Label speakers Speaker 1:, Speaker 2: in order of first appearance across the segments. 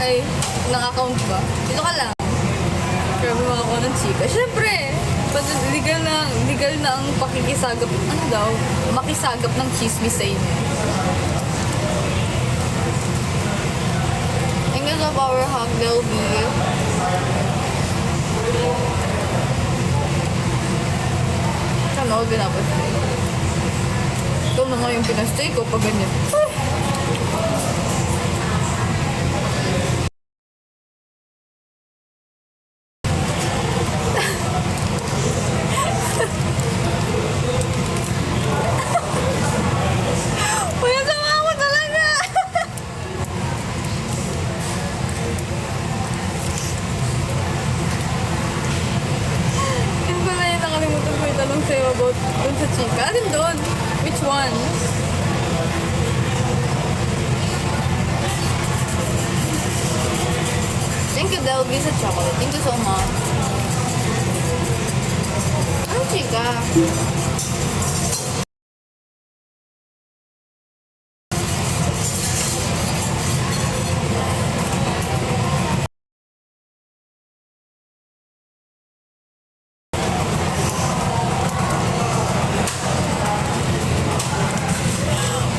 Speaker 1: mag-verify ng account ba? Dito ka lang. Grabe mga ako ng chika. Siyempre, legal na ang pakikisagap, ano daw, makisagap ng chismis sa inyo. Thank you sa power hug, Delby. Sana ako binapastay. Ito na nga yung pinastay ko pag ganyan. Uy, sama ako talaga! Yun pala yun, nakalimutan ko yung tanong sa'yo about dun sa chika. Alin dun? Which one? Thank you, Delby, sa chocolate. Thank you so much. Ano chika?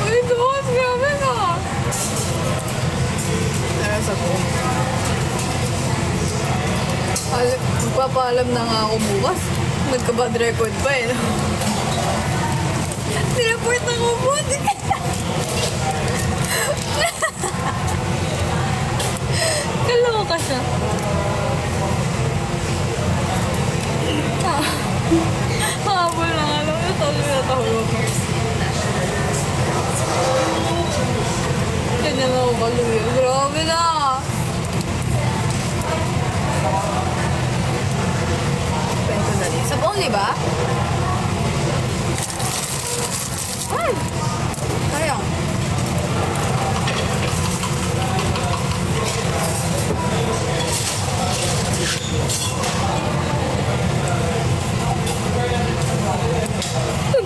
Speaker 1: Uy, Diyos, grabe ka! Naras ako. Magpapaalam na nga ako bukas. Nagka-bad record pa eh. Sinaport ako po. Kaloka siya. Habol na nga lang. Natahulog ako. Ganyan ako kaluya. Grabe na. Kwento na rin. Sab only ba? Ay! Sayang.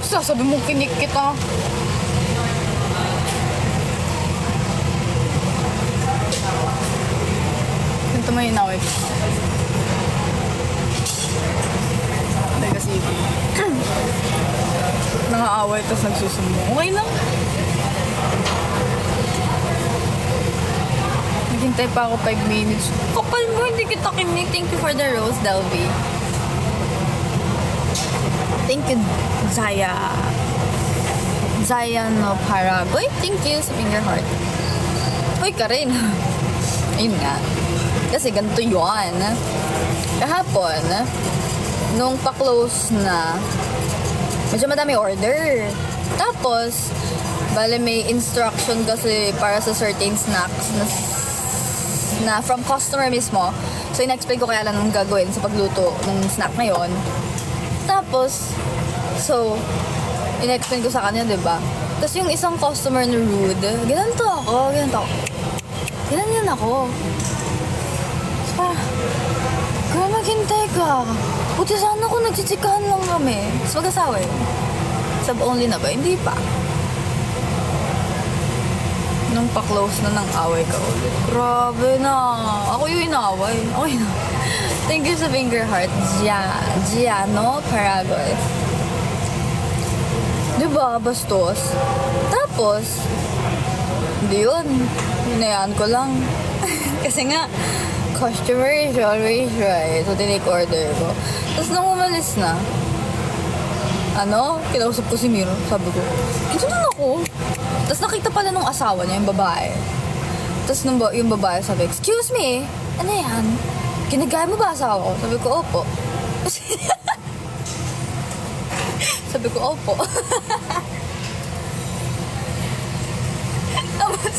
Speaker 1: Sasabi mong kinik kita. Ganito may inaway ko. Dahil kasi nangaaway tapos nagsusumbong. Okay lang. Naghintay pa ako 5 minutes. Kapal mo, hindi kita kinik. Thank you for the rose, Delby. Thank you, Zaya. Zaya no Paragoy. Thank you sa finger heart. Hoy ka rin. Ayun nga. Kasi ganito yun. Kahapon, nung pa-close na, medyo madami order. Tapos, bale may instruction kasi para sa certain snacks na from customer mismo. So, in-explain ko kaya lang nung gagawin sa pagluto ng snack na yun. Tapos, so, in-explain ko sa kanya, diba? Tapos yung isang customer na rude, ganito ako. Ganyan ako. So, kaya maghintay ka. Buti sana kung nagchichikahan lang kami. Tapos mag-asawa yun. Sub-only na ba? Hindi pa. Nung pa-close na ng away ka ulit. Grabe na. Ako yung inaway. Okay na. Thank you sa finger heart, Giano Paragoy. Diba, bastos? Tapos, hindi yun. Hinayaan ko lang. Kasi nga, customer is always right. So, tinake order ko. Tapos, nung umalis na, kinausap ko si Miro. Sabi ko, ito na ako. Tapos, nakita pala nung asawa niya, yung babae. Tapos, yung babae sabi, excuse me, ano yan? Kinagaya mo ba asawa ko? Sabi ko, opo. Sabi ko, opo. Tapos,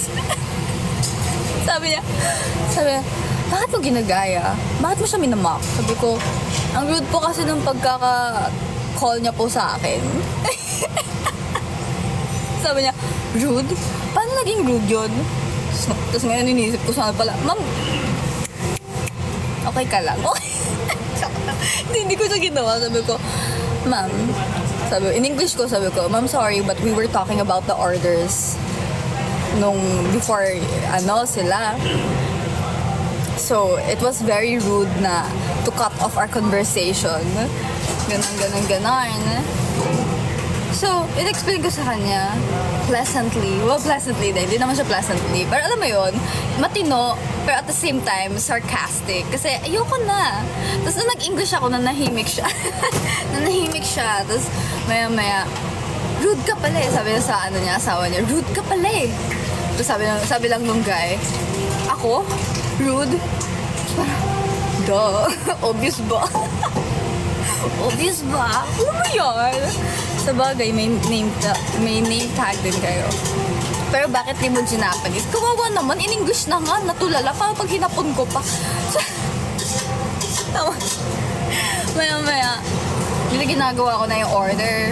Speaker 1: sabi niya, bakit mo ginagaya? Bakit mo siya minamak? Sabi ko, ang rude po kasi ng pagkaka-call niya po sa akin. Sabi niya, rude? Paano naging rude yun? Tapos ngayon inisip ko sana pala, ma'am, okay ka lang. Okay. Hindi ko siya ginawa. Sabi ko, ma'am, in English ko, sabi ko, ma'am, sorry, but we were talking about the orders nung before, sila. So, it was very rude na to cut off our conversation. Ganon. So, in-explain ko sa kanya, pleasantly. Well, pleasantly din. Hindi naman siya pleasantly. Pero alam mo yun, matino, pero at the same time, sarcastic. Kasi ayoko na. Tapos nung nag-English ako, nanahimik siya. Tapos maya-maya, rude ka pala eh. Sabi niya sa asawa niya, rude ka pala eh. Tapos sabi lang nung guy, ako? Rude? Duh. Obvious ba? Obvious ba? Ano ba yun? Sa bagay, may name tag din kayo. Pero bakit limon Japanese? Kawawa naman, in English na nga, natulala. Paano pag hinapon ko pa? Maya, ginagawa ko na yung order.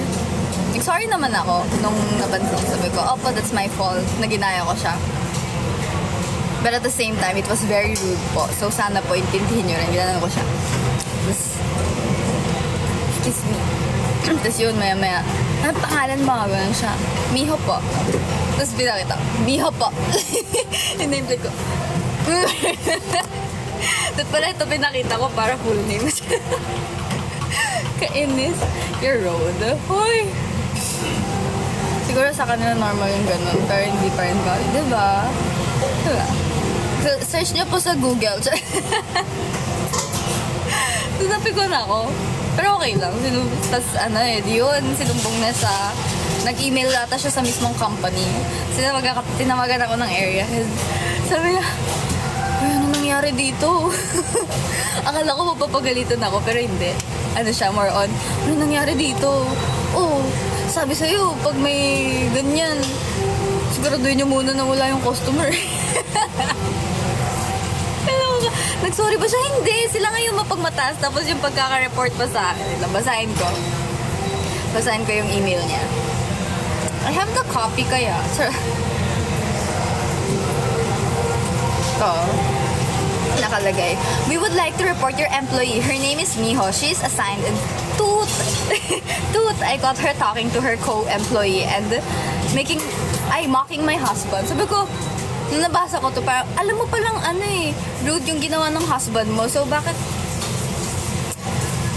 Speaker 1: Sorry naman ako nung napansin. Sabi ko, opo, that's my fault. Naginaya ko siya. But at the same time, it was very rude po. So sana po, intindihin nyo rin. Ginanong ko siya. Tapos, excuse me. Tapos yun, maya-maya, ano pangalan mo? Ganun siya. Miho po. Tapos pinakita, Miho po. Yung ko. Tapos pala ito pinakita ko para full name. Kainis. Your road. Hoy! Siguro sa kanila normal yung ganun. Pero hindi pa rin valid. Diba? Search niyo po sa Google. Napikon ako. Pero okay lang. Tapos yun, sinumbong na sa... Nag-email ata siya sa mismong company. Tinawagan ako ng area head. Sabi niya, ano nangyari dito? Akala ko mapapagalitan ako, pero hindi. Ano siya, more on, ano nangyari dito? Oh, sabi sa'yo, pag may ganyan, siguraduhin niyo muna na wala yung customer. Nag-sorry ba siya? Hindi. Sila ngayon mapagmataas. Tapos yung pagkaka-report pa sa akin. Basahin ko yung email niya. I have the copy kaya. Sir. Nakalagay. We would like to report your employee. Her name is Miho. She is assigned in Toot. I got her talking to her co-employee and mocking my husband. Sabi ko, nung nabasa ko to, parang, alam mo palang rude yung ginawa ng husband mo. So, bakit?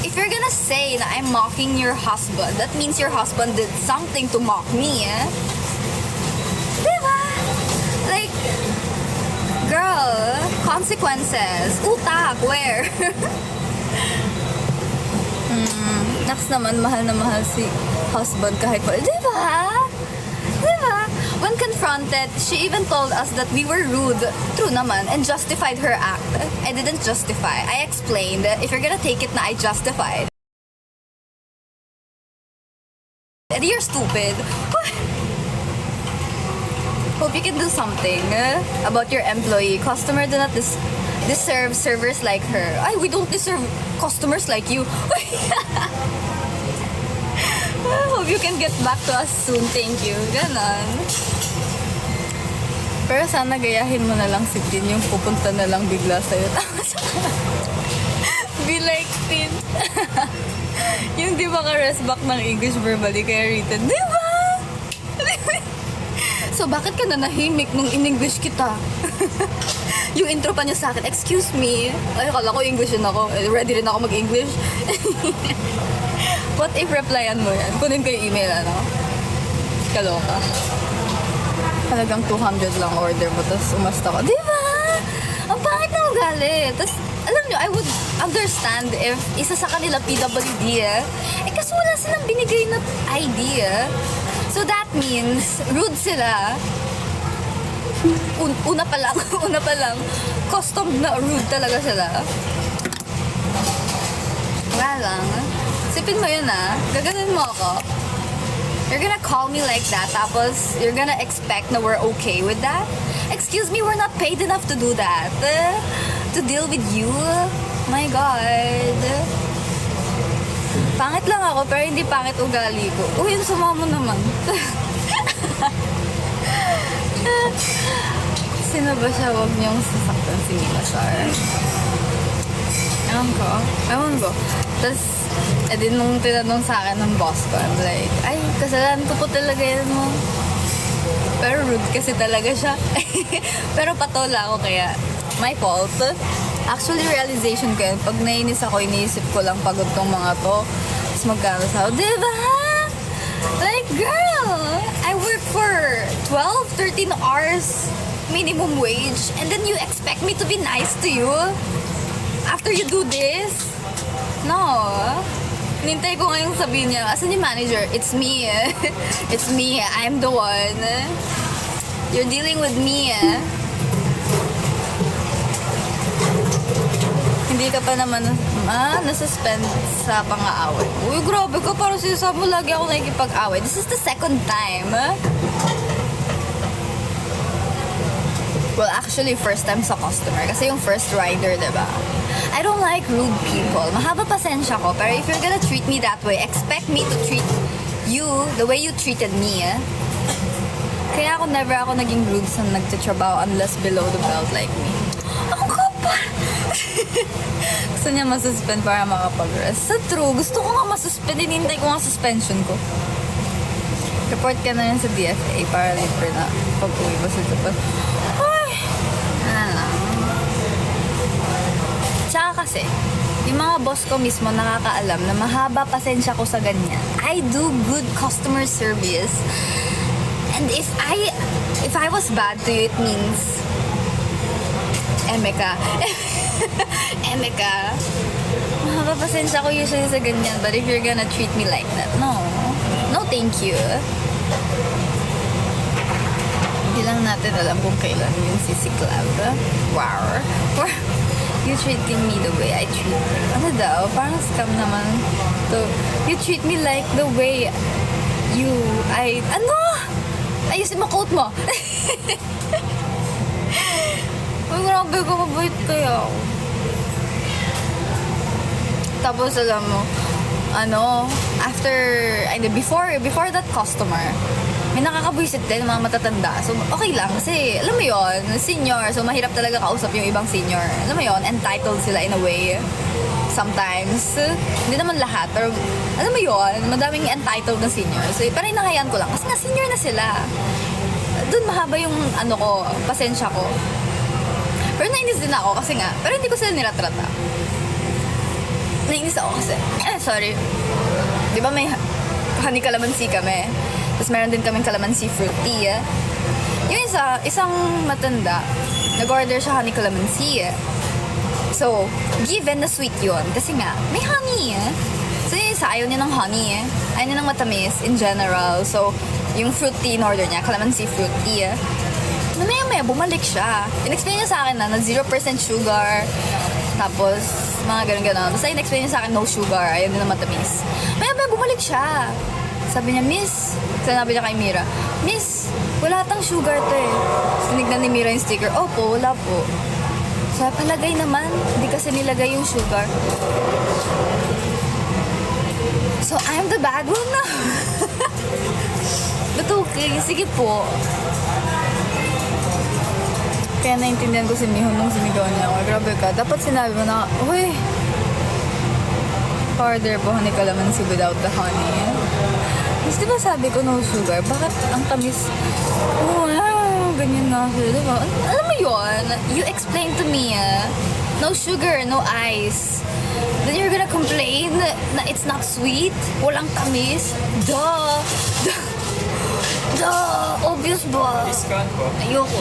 Speaker 1: If you're gonna say na I'm mocking your husband, that means your husband did something to mock me, eh? Diba? Like, girl, consequences. Utak, where? Next naman, mahal na mahal si husband kahit wala. Diba? When confronted, she even told us that we were rude, true naman, and justified her act. I didn't justify. I explained, if you're gonna take it na I justified, and you're stupid. Hope you can do something about your employee. Customer do not deserve servers like her. We don't deserve customers like you. Hope you can get back to us soon. Thank you. Ganon. Pero sana gayahin mo na lang si Tin yung pupunta na lang bigla sa'yo. Be like Tin. Yung di ba ka-rest back ng English verbally kaya written. Di ba? So bakit ka na nahimik nung in-English kita? Yung intro pa niya sa akin, excuse me. Ay, akala ko English yun ako. Ready rin ako mag-English. What if replyan mo yan? Kunin ko yung email, Kaloka. Talagang 200 lang order mo, tapos umasta ko. Di ba? Ang pangit na ugali. Tapos, alam nyo, I would understand if isa sa kanila PWD, kasi wala silang binigay na idea. So that means, rude sila. Una pa lang, custom na rude talaga sila. Wala lang. Sipin mo yun gaganon mo ako. You're gonna call me like that, tapos you're gonna expect na we're okay with that? Excuse me, we're not paid enough to do that. To deal with you? My God. Pangit lang ako, pero hindi pangit ugali ko. Uy, yung sumama naman. Sino ba siya? Huwag niyong sasaktan si Milasar. Ewan ko. Tapos, nung tinanong sa akin ng boss ko, I'm like, ay, kasalanan ko po talaga yan mo. Pero rude kasi talaga siya. Pero patola ako kaya, my fault. Actually, realization ko yun. Pag nainis ako, iniisip ko lang pagod tong mga to. Tapos magkano sa diba? Like, girl, I work for 12, 13 hours minimum wage, and then you expect me to be nice to you after you do this? No. Nintay ko ngayong sabihin niya, asan yung manager? It's me. It's me. I'm the one. You're dealing with me. Hindi ka pa naman nasuspend sa pang-aaway. Uy, grabe ka. Parang sinasabi mo lagi ako nakikipag-away. This is the second time. Well, actually, first time sa customer. Kasi yung first rider, diba? I don't like rude people. Mahaba pasensya ko. Pero if you're gonna treat me that way, expect me to treat you the way you treated me. Kaya never ako naging rude sa nagtitrabaho unless below the belt like me. Ako kapal! Gusto niya masuspend para makapag-rest. Sa true, gusto ko nga masuspend. Hinintay ko nga suspension ko. Report ka na yan sa DFA para libre na pag-uwi mo sa Japan. Tsaka kasi, yung mga boss ko mismo nakakaalam na mahaba pasensya ko sa ganyan. I do good customer service. And if I was bad to you, it means Emeka. Emeka. Mahaba pasensya ko usually sa ganyan. But if you're gonna treat me like that, no. No, thank you. Hindi lang natin alam kung kailan yung sisiklab. Wow. You treating me the way I treat you. Ano daw? Parang scam naman to. You treat me like the way ano? Ayusin mo, quote mo. Ay, grabe ko, mabait kaya ako. Tapos alam mo, before that customer, may nakakabwisit din, mga matatanda. So, okay lang. Kasi, alam mo yon, senior. So, mahirap talaga kausap yung ibang senior. Alam mo yon, entitled sila in a way. Sometimes. Hindi naman lahat. Pero, alam mo yon, madaming entitled na senior. So, parang nakayaan ko lang. Kasi nga, senior na sila. Doon mahaba yung, pasensya ko. Pero nainis din ako kasi nga, pero hindi ko sila niratrata. Nainis ako kasi. Sorry. Di ba may honey calamansi kami? Tapos meron din kaming calamansi fruit tea. Yung isang matanda, nag-order siya honey calamansi. So, given na sweet yun. Kasi nga, may honey. So, yung isa, ayaw niya ng honey. Ayaw niya ng matamis in general. So, yung fruit tea in order niya, calamansi fruit tea. Maya bumalik siya. In-explain niya sa akin na 0% sugar. Tapos, mga ganun-ganun. Basta in-explain niya sa akin, no sugar. Ayaw din na matamis. Maya bumalik siya. Sabi niya, Miss, sinabi niya kay Mira, Miss, wala tang sugar to eh. Tinignan ni Mira yung sticker, opo, wala po. Sabi, palagay naman, hindi kasi nilagay yung sugar. So, I'm the bad one na. But okay, sige po. Kaya naintindihan ko si Miho nung sinigaw niya ako. Grabe ka, dapat sinabi mo na, uy, order po honey calamansi without the honey. Mas diba sabi ko no sugar? Bakit ang tamis? Wow, ganyan nga siya. Diba? Alam mo yun? You explain to me, no sugar, no ice. Then you're gonna complain na it's not sweet? Walang tamis? Duh! Duh! Obvious ba?
Speaker 2: Discount po.
Speaker 1: Ayoko.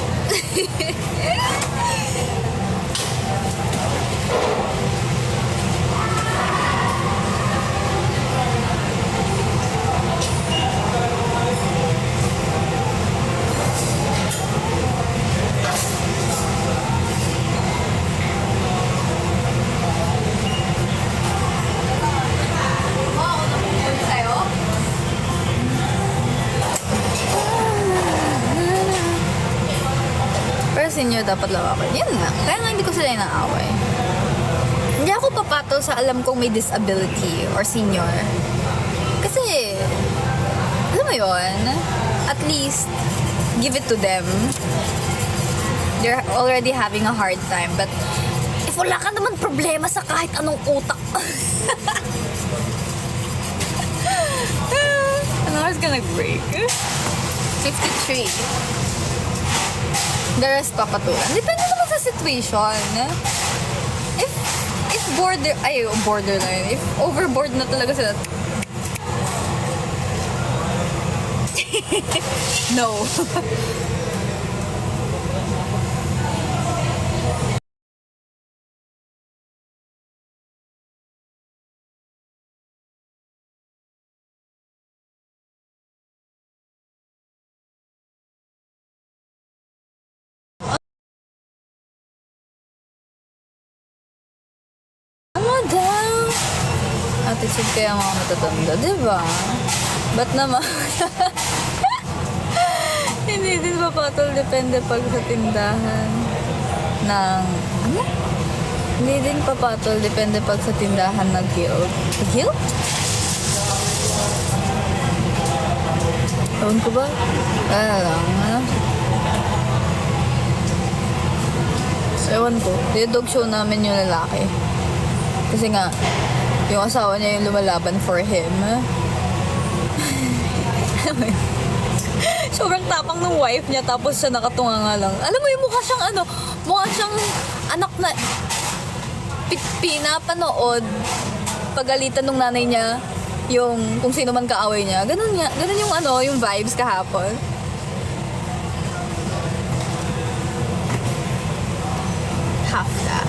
Speaker 1: Senior dapat lawakan. Yun nga. Kaya nga hindi ko sila inaaway. Hindi ako papatol sa alam kong may disability or senior. Kasi, alam mo yun, at least, give it to them. They're already having a hard time. But, if wala ka naman problema sa kahit anong utak. An hour's gonna break. 53. The rest papatulan. Depende naman sa situation. If borderline, if overboard na talaga sila. No. Ano daw? Attitude kaya mga matatanda, di ba? Ba't naman? Hindi din ba patol depende pag sa tindahan ng... Ano? Hindi din papatol depende pag sa tindahan ng guild. Guild? Ewan ko ba? Ano? Ewan ko. Dog show namin yung lalaki. Kasi nga, yung asawa niya yung lumalaban for him. Sobrang tapang ng wife niya tapos siya nakatunga nga lang. Alam mo yung mukha siyang anak na pinapanood pagalitan ng nanay niya yung kung sino man kaaway niya. Ganun yung yung vibes kahapon. Half ka.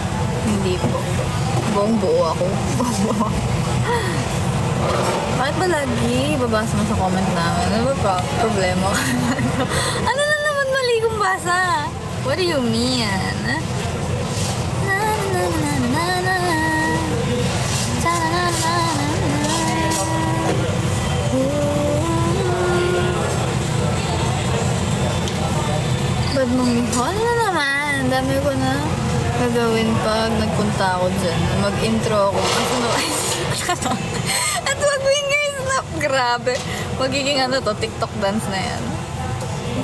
Speaker 1: Hindi po. Buong buo ako. Bakit ba lagi babasa mo sa comment namin? Ano ba problema? Ano na naman mali kong basa? What do you mean? Na na na na na na ta na na na Bad mong ano na naman? Dami ko na gagawin pag nagpunta ako dyan. Mag-intro ako. At mag-finger snap. Grabe. Magiging TikTok dance na yan.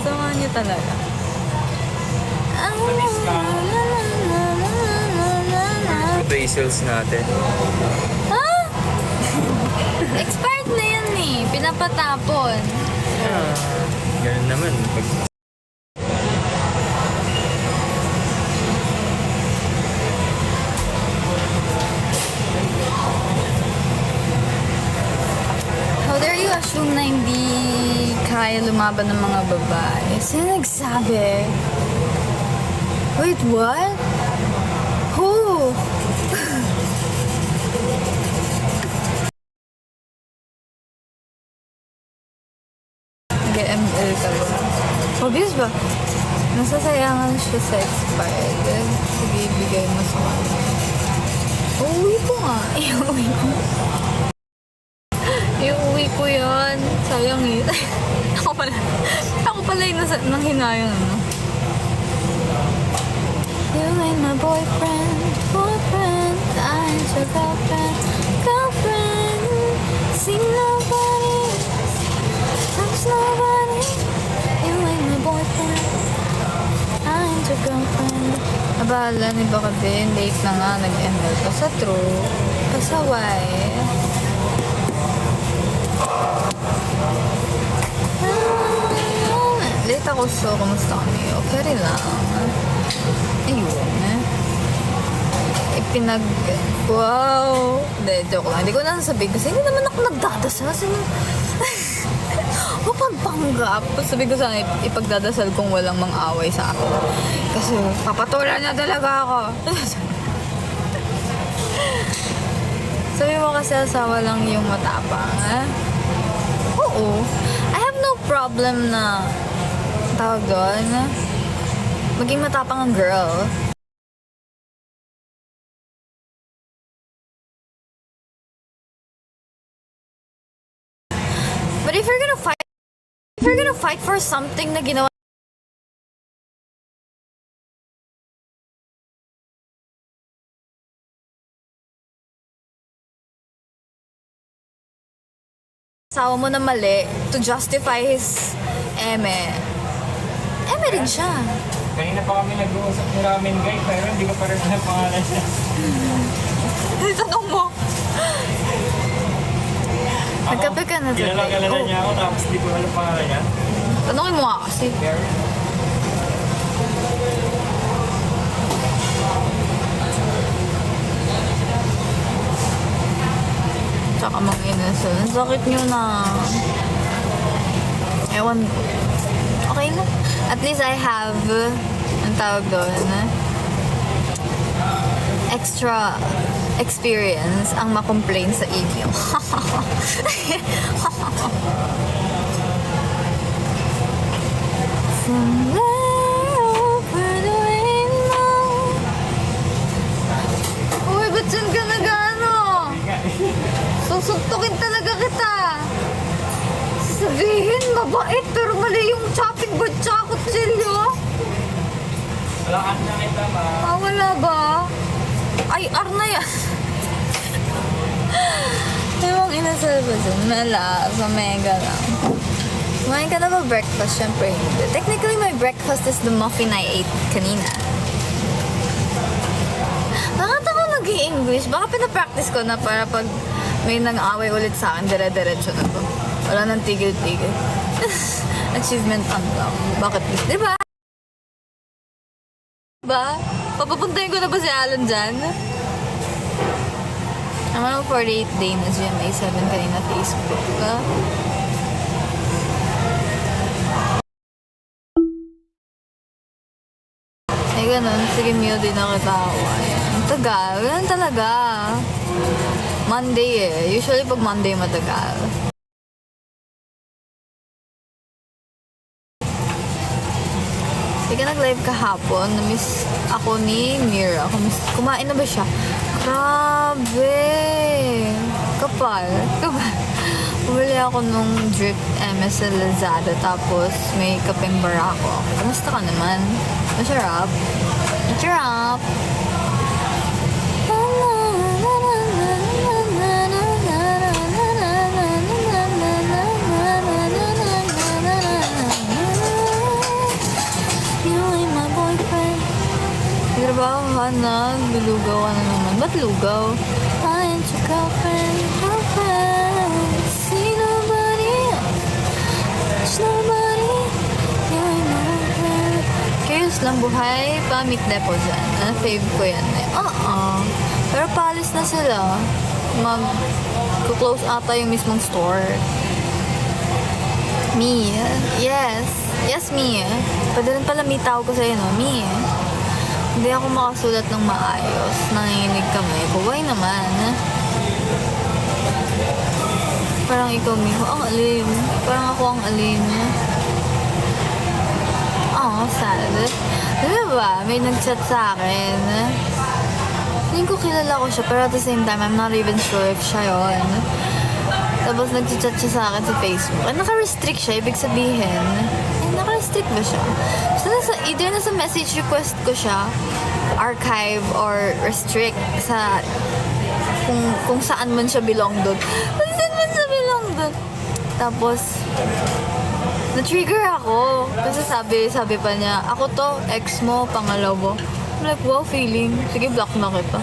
Speaker 1: Sama niyo talaga.
Speaker 2: Appraisals natin.
Speaker 1: Ha? Expired na yan eh. Pinapatapon.
Speaker 2: Ganun naman.
Speaker 1: How dare you assume na hindi kaya lumaban ng mga babae? Sino nagsabi? Wait, what? Who? Nag-ML ka ba? Obvious ba? Nasasayangan siya sa expired. Sige, ibigay mo sa kanya. Uuwi ko nga. Iuwi ko. Iuwi ko yun. Sayang eh. Ako pala yung nang hinayang. You ain't my boyfriend. I ain't your girlfriend. See nobody, touch nobody. You ain't my boyfriend. I ain't your girlfriend. Abala ni baka din. Late na nga. Nag-ML pa sa true. Pasaway. Late ako so, kumusta kami? Okay rin lang. Ayun. Wow! Hindi, joke lang. Hindi ko na sasabihin kasi hindi naman ako nagdadasal. Mapagpanggap. Sabi ko sana ipagdadasal kung walang mang-away sa akin. Kasi papatulan niya talaga ako. Sabi mo kasi asawa lang yung matapang, eh? Oo. I have no problem na tawag doon, maging matapang ang girl. But if you're gonna fight for something na ginawa asawa mo na mali to justify his eme rin siya.
Speaker 2: Kanina pa kami nag-uusap ni Ramen Guy, pero hindi ko pa rin alam pangalan niya.
Speaker 1: Tanong mo. Nagkape ka na today.
Speaker 2: Kilala niya ako, tapos hindi ko alam pangalan niya.
Speaker 1: Tanongin mo nga kasi.
Speaker 2: Pero,
Speaker 1: Ang sakit nyo na. Ewan ko. Okay na. At least I have, ang tawag doon, extra experience ang makomplain sa inyo. Somewhere over the rainbow. Uy, ba't dyan ka nag-ano? Susuntukin talaga kita. Sabihin, mabait, pero mali yung chopping board tsaka kutsilyo.
Speaker 2: Wala ka na kita, ma.
Speaker 1: Ah, wala ba? Ay, ar na yan. Ewan inasal ba dyan? Mala, sa mega lang. Kumain ka na ba breakfast? Siyempre hindi. Technically, my breakfast is the muffin I ate kanina. Bakit ako nag-i-English? Baka pinapractice ko na para pag may nang-away ulit sa akin, dire-diretso na to. Wala nang tigil-tigil. Achievement unlock. Bakit? Diba? Ba? Papapuntahin ko na ba si Alan dyan? I'm on a 48 day na GMA 7 kanina Facebook. Ay, ganun. Sige, Mio, din ako tawa. Ang tagal. Ganun talaga. Monday eh. Usually pag Monday matagal. Hindi ka nag-live kahapon. Na-miss ako ni Mira. Kumain na ba siya? Grabe! Kapal. Bumili ako nung drip MS sa Lazada. Tapos may kapeng barako. Kamusta ka naman? Masarap. Masarap. Trabahohan na, lugaw ka na naman. Ba't lugaw? I ain't your girlfriend, see nobody else, touch nobody, you ain't my girl. Curious lang buhay, pa-meet depo dyan. Fave ko yan eh. Pero paalis na sila. Mag-close ata yung mismong store. Me, yes. Yes, me. Pwede rin pala may tawag ko sa'yo, no? Me. Hindi ako makasulat ng maayos. Nanginginig kami. Buhay naman. Parang ikaw, Miho. Ang alin. Parang ako ang alin. Sad. Diba? May nag-chat sa akin. Hindi ko kilala ko siya, pero at the same time, I'm not even sure if siya yun. Tapos nag-chat siya sa akin sa Facebook. Naka-restrict siya, ibig sabihin. Naka-restrict ba siya? So, either nasa message request ko siya, archive, or restrict sa kung saan man siya belong doon. Kung saan man siya belong doon. Tapos, na-trigger ako. Kasi sabi pa niya, ako to, ex mo, pangalawa. I'm like, wow, feeling. Sige, block na kita.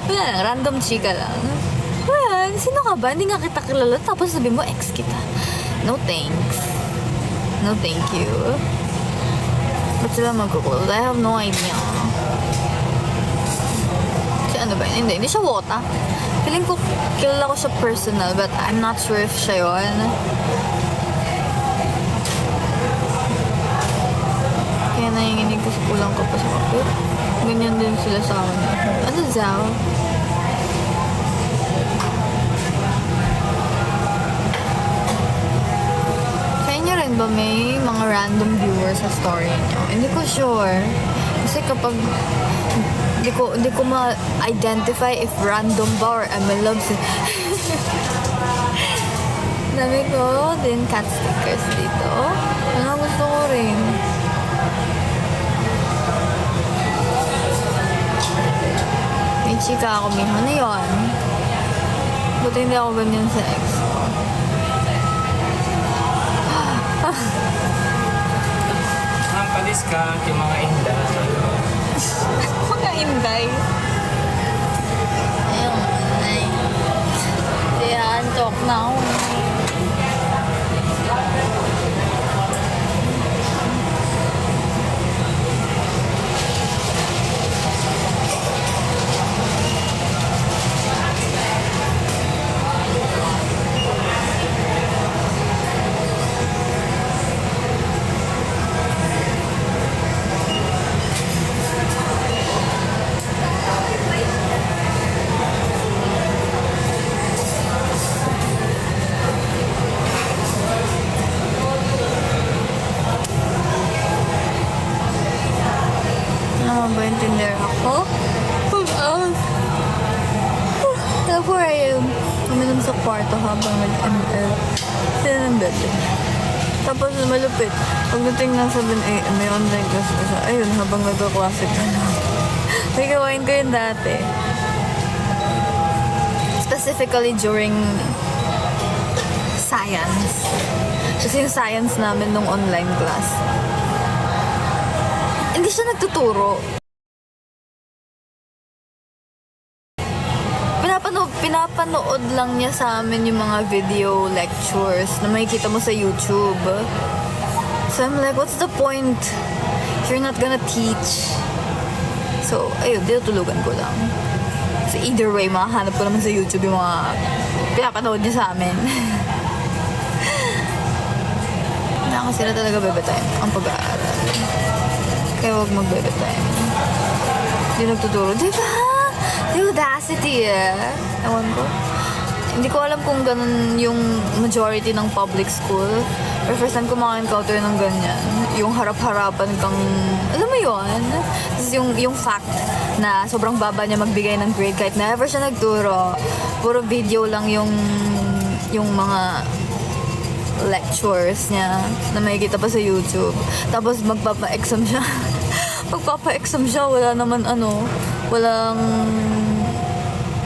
Speaker 1: Wala lang, random chika lang. Well, sino ka ba? Hindi nga kita kilala. Tapos sabi mo, ex kita. No thanks. No thank you. Ba't sila mag-call? I have no idea. Si ano ba? Hindi siya Wota. Feeling ko, kilala ko siya personal, but I'm not sure if siya yun. Kaya nanginginig ko sa kulang ko pa sa kapit. Ganyan din sila sa akin. Ano, Zao? Sa inyo rin ba may mga random viewers sa story niyo? Hindi ko sure. Kasi kapag hindi ko ma-identify if random ba or ML loves it. Dami ko din cat stickers dito. Ano gusto ko rin. May chika ako, Miho. Ano yun? Buti hindi ako ganyan sa ex ko.
Speaker 2: Ang pa-discount yung mga inda.
Speaker 1: Mga inday. Ayun, ay. Kaya antok na ako. Huh? Kaya 4 a.m. Uminom sa kwarto habang nag-ML. Sila ng bed. Tapos malupit. Pagdating ng 7 a.m. may online class ko siya. Ayun, habang nagkaklase ka na. May gawain ko yun dati. Specifically during science. Kasi yung science namin nung online class. Hindi siya nagtuturo. Pinapanood lang niya sa amin yung mga video lectures na makikita mo sa YouTube. So I'm like, what's the point? You're not gonna teach. So, ayun, tinutulugan ko lang. So either way, makahanap ko naman sa YouTube yung mga pinapanood niya sa amin. Nakakasira talaga bebe time ang pag-aaral. Kaya huwag mag-bebe time. Hindi nagtuturo. Diba? The audacity Ewan ko. Hindi ko alam kung ganun yung majority ng public school. Pero first time ko maka-encounter ng ganyan. Yung harap-harapan kang, alam mo yun? Tapos yung fact na sobrang baba niya magbigay ng grade kahit never siya nagturo. Puro video lang yung mga lectures niya na makikita pa sa YouTube. Tapos magpapa-exam siya. Magpapa-exam siya, wala naman walang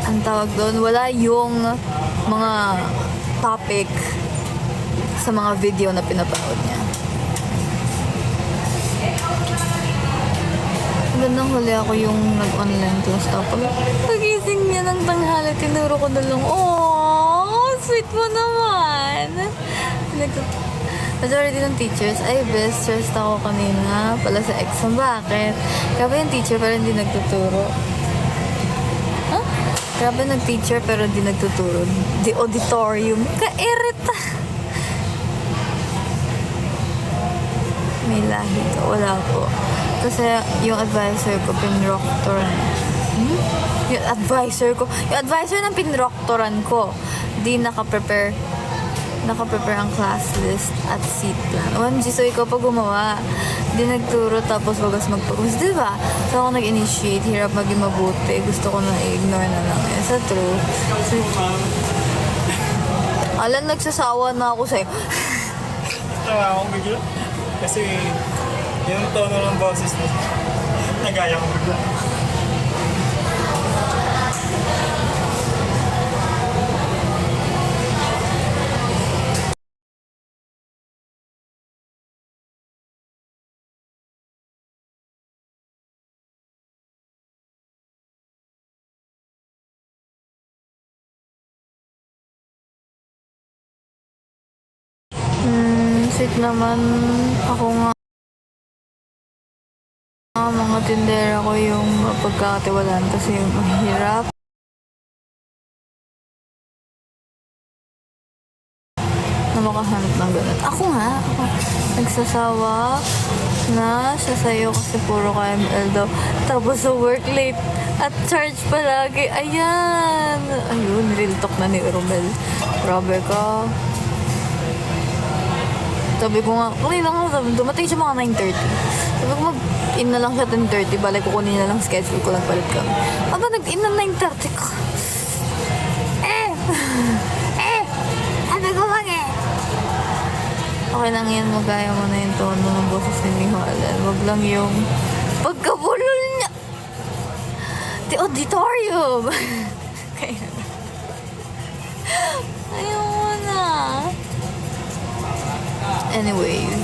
Speaker 1: ang tawag doon, wala yung mga topic sa mga video na pinapanood niya. Gandang huli ako yung nag-online class. Tapos pagising niya ng tanghali, tinuro ko na lang, oh, sweet mo naman. Majority ng teachers, ay best stressed ako kanina pala sa exam. Bakit? Grabe yung teacher pero hindi nagtuturo. Huh? Grabe nag-teacher pero hindi nagtuturo. The auditorium. Kairita. May lahi ka. Wala po. Kasi yung advisor ko, pinroctoran. Yung advisor ng pinroctoran ko, di nakaprepare ang class list at seat plan. OMG, so ikaw pa gumawa. Di nagturo tapos wagas magpag-us. Diba? So ako nag-initiate, hirap maging mabuti. Gusto ko na i-ignore na lang. Sa true. Alan, nagsasawa na ako sa'yo.
Speaker 2: Tawa akong bigla. Kasi yung tono ng boses mo, nagaya ko bigla.
Speaker 1: Sweet naman. Ako nga. Mga tindera ko yung pagkakatiwalaan kasi mahirap. Na makahanap ng ganun. Ako nagsasawa na siya sa'yo kasi puro KML daw. Tapos sa work late at charge palagi. Ayan. Ayun, real talk na ni Romel. Grabe ka. Sabi ko nga, dumating siya mga 9:30. Sabi ko mag-in na lang siya 10:30. Balay ko kunin na lang schedule ko, nagpalit kami. Aba, nag-in na 9:30 ko. Sabi ko okay lang yan, magaya mo na yung tono ng boses ni Mihalan. Wag lang yung pagkabulol niya. The auditorium. Kaya ayaw mo na. Anyways,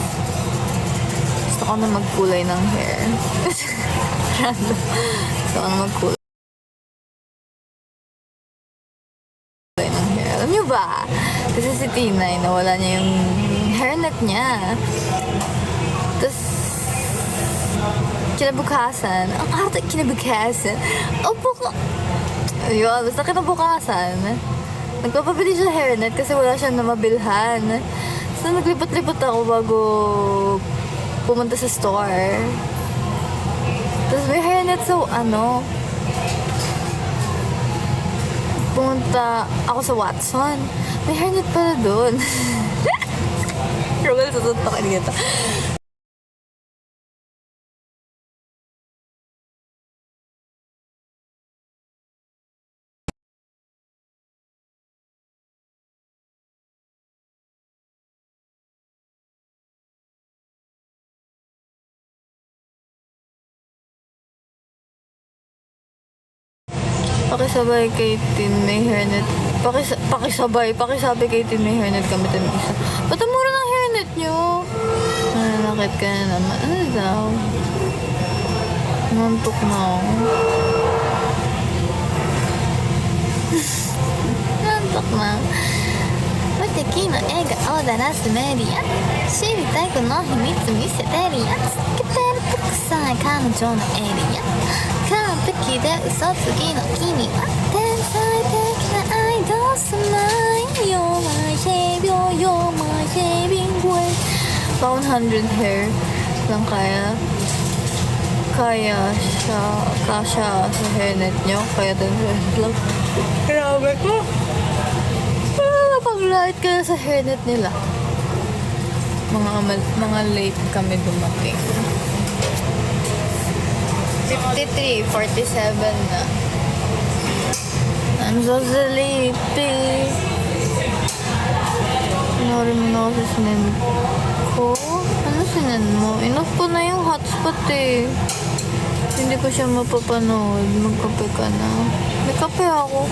Speaker 1: gusto ko na magkulay ng hair. Random. Gusto ko na magkulay ng hair. Alam niyo ba? Kasi si Tinay, nawala niya yung hairnet niya. Tapos, kinabukasan, opo ko. Ayun, basta kinabukasan, nagpapabili siya hairnet kasi wala siya na mabilhan. So, naglipot-lipot ako bago pumunta sa store. Tapos may hairnet pumunta ako sa Watson. May hairnet pala doon. Rogal, tutuntok ka Pakisabay kay Tin may hairnet. Pakisabi kay Tin may hairnet kami din isa. Ba't ang mura ng hairnet nyo? Nanakit ka na naman. Ano daw? Nantok na ako. Nantok na. 無敵の笑顔だらすメリア知りたいこの秘密見せてるやつつけてると臭い彼女のエリア完璧で嘘つきの君は天才的なアイドルスマイル You're my savior, you're my saving grace About 100 hair lang kaya siya kasya sa hairnet nyo kaya din sa vlog grabe ko pag-light ka sa hairnet nila. Mga late kami dumating. 53, 47 na. I'm so sleepy. Pinorin mo na ako sa sinan ko. Ano sinan mo? Enough ko na yung hotspot eh. Hindi ko siya mapapanood. Magkape ka na. May kape ako.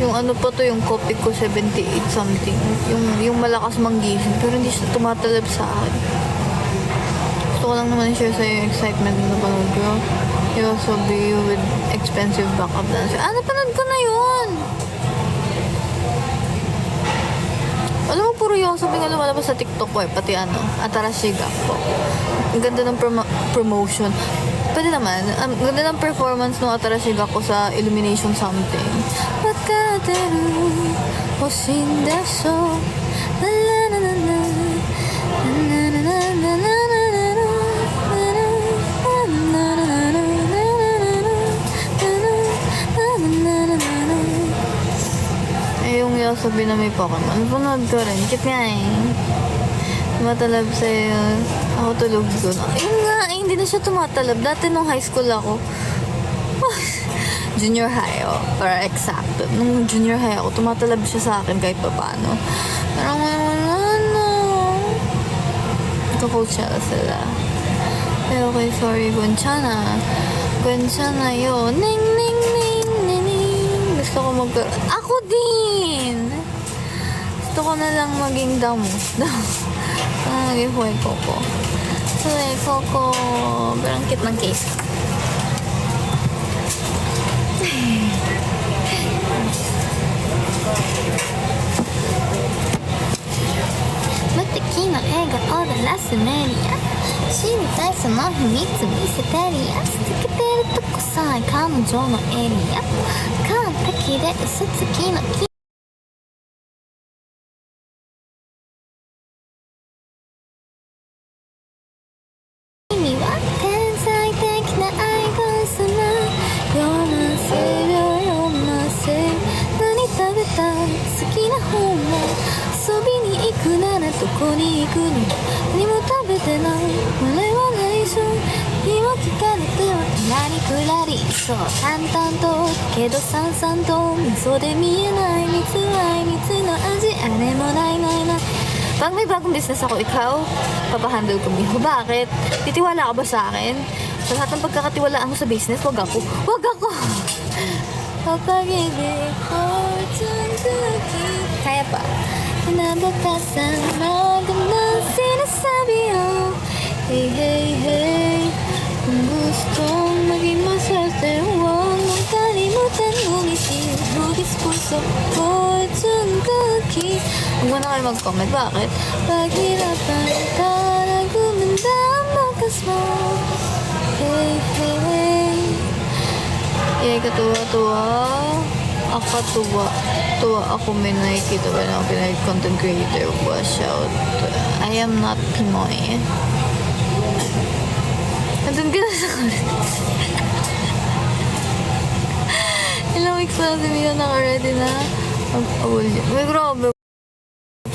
Speaker 1: Yung ano pa to, yung copy ko 78 something. Yung malakas manggising. Pero hindi siya tumatalab sa akin. Gusto ko lang naman i-share sa'yo yung excitement na napanood ko. Yung sabi with expensive backup dancer. Napanood ko na yun! Alam mo, puro yung sabi nga lumalabas sa TikTok ko eh. Pati Atarashi Gakpo. Ang ganda ng promotion. Pwede naman. Ang ganda ng performance ng Atarashi Gakpo sa Illumination something. Wakateru Hoshinda so La la la la la La la la la la yung yasabi na may Pokemon. Panood ko rin. Cute nga eh. Tumatalab sa'yo. Ako tulog doon. Yun nga, hindi na siya tumatalab. Dati nung high school ako. Junior high, para exact. Nung junior high ako, tumatalab siya sa akin kahit pa paano. Parang ano. Nagka-coach siya sila. Pero okay, sorry, Gwenchana. Gwenchana yun. Ning, ning, ning, ning, ning. Gusto ko Ako din! Gusto ko na lang maging damos. Maging Huay Coco. Huay Coco. Pero ang cute ng case. 無敵の笑顔だらすメリア知りたいその秘密見せてるやつつけてるとこさえ彼女のエリア完璧で嘘つきの君は天才的なアイドル様You're my savior, you're my savior 何食べたい好きな本は遊びに行くならどこに行くの何も食べてない俺は内緒日を聞かれては何くらりそう淡々とけどさんさんと嘘で見えない蜜愛蜜の味あれもないないない Pag may bagong business ako, ikaw, papahandle ko mo. Bakit? Titiwala ka ba sa akin? Sa lahat ng pagkakatiwalaan mo sa business, wag ako. Wag ako! Papag-ibig, fortune cookie. Kaya pa. Nabatasan, magandang sinasabi oh. Hey, hey, hey. Kung gustong maging maswerte, huwag mong kalimutan ngumiti. Hugis puso, fortune cookie. Huwag mo na kayo mag-comment. Bakit? Paghirapan ka na gumanda ang bakas mo. Hey, hey, hey. Yay, katuwa-tuwa. Tuwa ako may nakikita ba na Pinoy content creator. Watch out. I am not Pinoy. Nandun ka na sa comment. Ilang weeks na si Mia naka-ready na. Mag-awol niya. May grabe.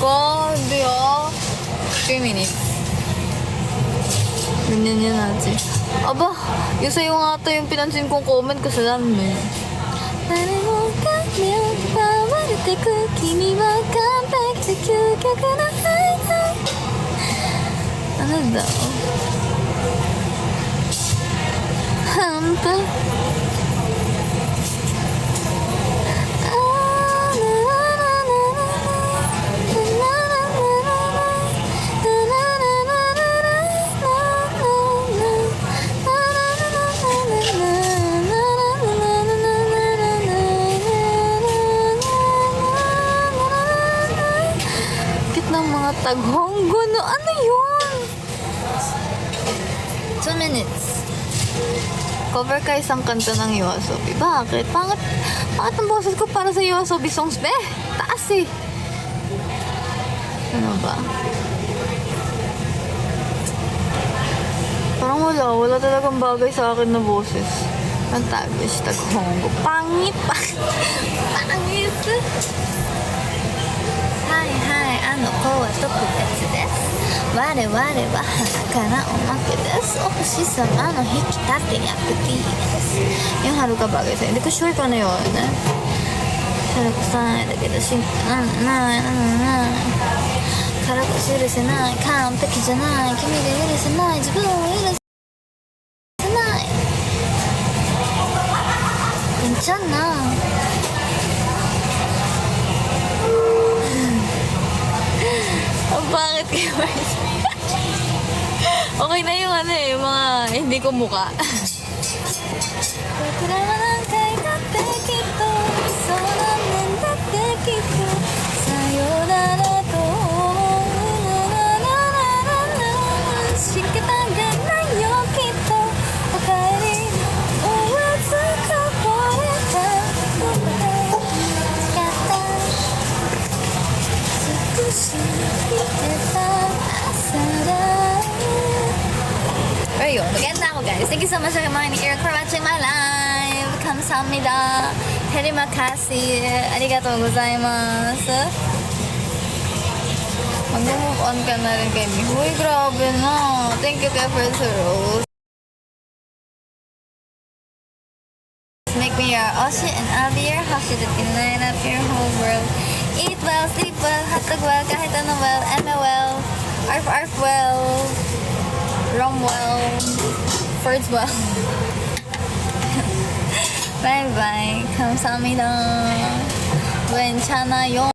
Speaker 1: Hindi 3 minutes. Ganyan yan natin. Aba, yung sa'yo nga ito yung pinansin kong comment kasalanan mo yun. Ano daw? Hampa. yun? 2 minutes. Cover ka isang kanta ng Yoasobi. Bakit? Bakit ang boses ko para sa Yoasobi songs, be? Taas eh. Ano ba? Parang wala talagang bagay sa akin na boses. Ang tagish, taghongo. Pangit. Pangit. Hi, あの子は特別です。我々は鼻からおまけです。お星様の引き立て役 T です。Yung haruka bagay sa'yo. Hindi ko sure kung ano yun. Pero ko sa'yo, daけどしんからこそ許せない。完璧じゃない。君が許せない。自分を許せない。괜찮아. Bakit kayo? Okay na yung ano eh, yung mga hindi ko muka. Ayun, maganda ako guys. Thank you so much mga ni Eric for watching my live. Kamsahamnida. Terimakasi. Arigatou gozaimasu. Mag-move on ka na rin kay Mi. Uy, grabe na. Thank you kay First Rose. Make me your Oshi and I'll be your Hoshi that can light up your whole world. Eat well, sleep well, hatag well, kahit ano well, Emma well, arf well, rum well, birds well. Bye bye. 감사합니다. 괜찮아요.